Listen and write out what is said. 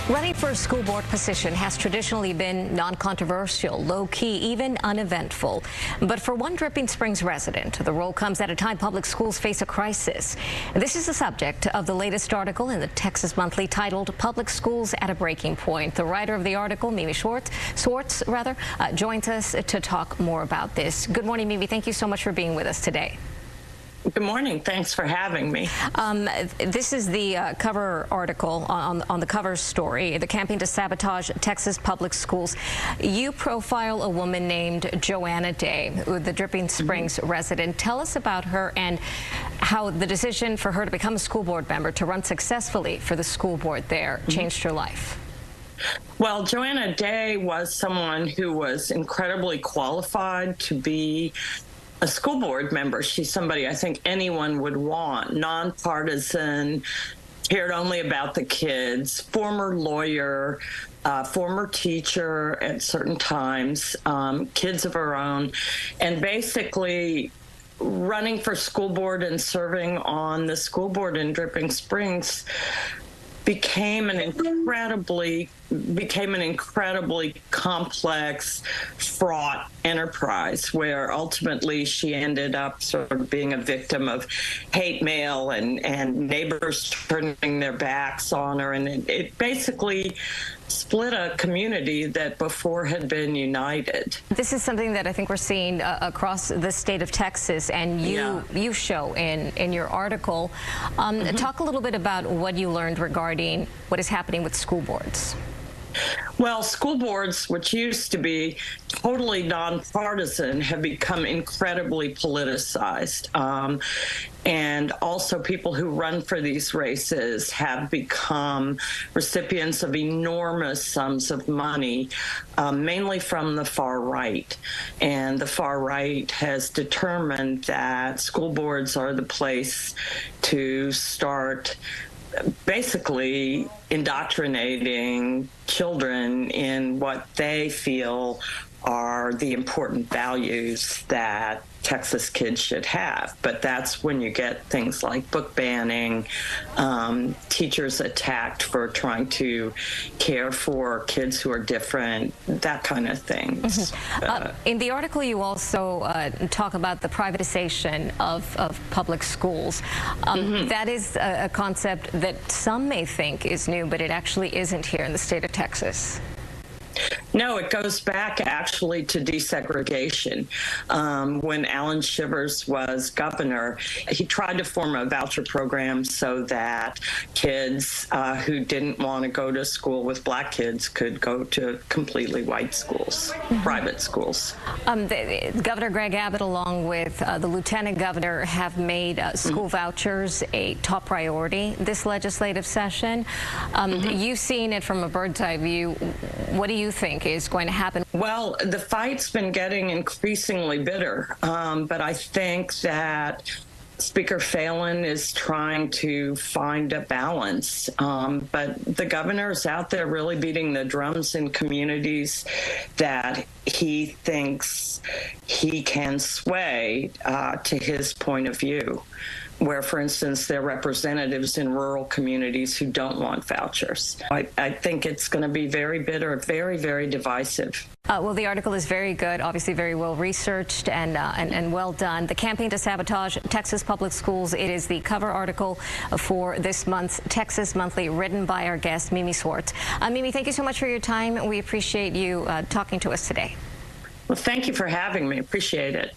Running for a school board position has traditionally been non-controversial, low-key, even uneventful. But for one Dripping Springs resident, the role comes at a time public schools face a crisis. This is the subject of the latest article in the Texas Monthly titled "Public Schools at a Breaking Point." The writer of the article, Naomi Schwartz, joins us to talk more about this. Good morning, Mimi. Thank you so much for being with us today. Good morning. Thanks for having me. This is the cover article on the cover story, the campaign to sabotage Texas public schools. You profile a woman named Joanna Day, the Dripping Springs resident. Tell us about her and how the decision for her to become a school board member, to run successfully for the school board there, changed her life. Well, Joanna Day was someone who was incredibly qualified to be a school board member. She's somebody I think anyone would want, nonpartisan, cared only about the kids, former lawyer, former teacher at certain times, kids of her own, and basically running for school board and serving on the school board in Dripping Springs became an incredibly complex, fraught enterprise where ultimately she ended up sort of being a victim of hate mail and neighbors turning their backs on her. And it basically split a community that before had been united. This is something that I think we're seeing across the state of Texas, and you show in your article. Talk a little bit about what you learned regarding what is happening with school boards. Well, school boards, which used to be totally nonpartisan, have become incredibly politicized. And also people who run for these races have become recipients of enormous sums of money, mainly from the far right. And the far right has determined that school boards are the place to start basically indoctrinating children in what they feel are the important values that Texas kids should have. But that's when you get things like book banning, teachers attacked for trying to care for kids who are different, that kind of thing. In the article, you also talk about the privatization of public schools. That is a concept that some may think is new, but it actually isn't here in the state of Texas. No, it goes back actually to desegregation. When Alan Shivers was governor, he tried to form a voucher program so that kids who didn't want to go to school with black kids could go to completely white schools, private schools. Governor Greg Abbott, along with the lieutenant governor, have made school vouchers a top priority this legislative session. You've seen it from a bird's eye view. What do you think is going to happen? Well, the fight's been getting increasingly bitter, but I think that Speaker Phelan is trying to find a balance, but the governor is out there really beating the drums in communities that he thinks he can sway to his point of view, where, for instance, there are representatives in rural communities who don't want vouchers. I think it's going to be very bitter, very, very divisive. Well, the article is very good, obviously very well researched and well done. The campaign to sabotage Texas public schools. It is the cover article for this month's Texas Monthly, written by our guest, Naomi Schwartz. Mimi, thank you so much for your time. We appreciate you talking to us today. Well, thank you for having me. Appreciate it.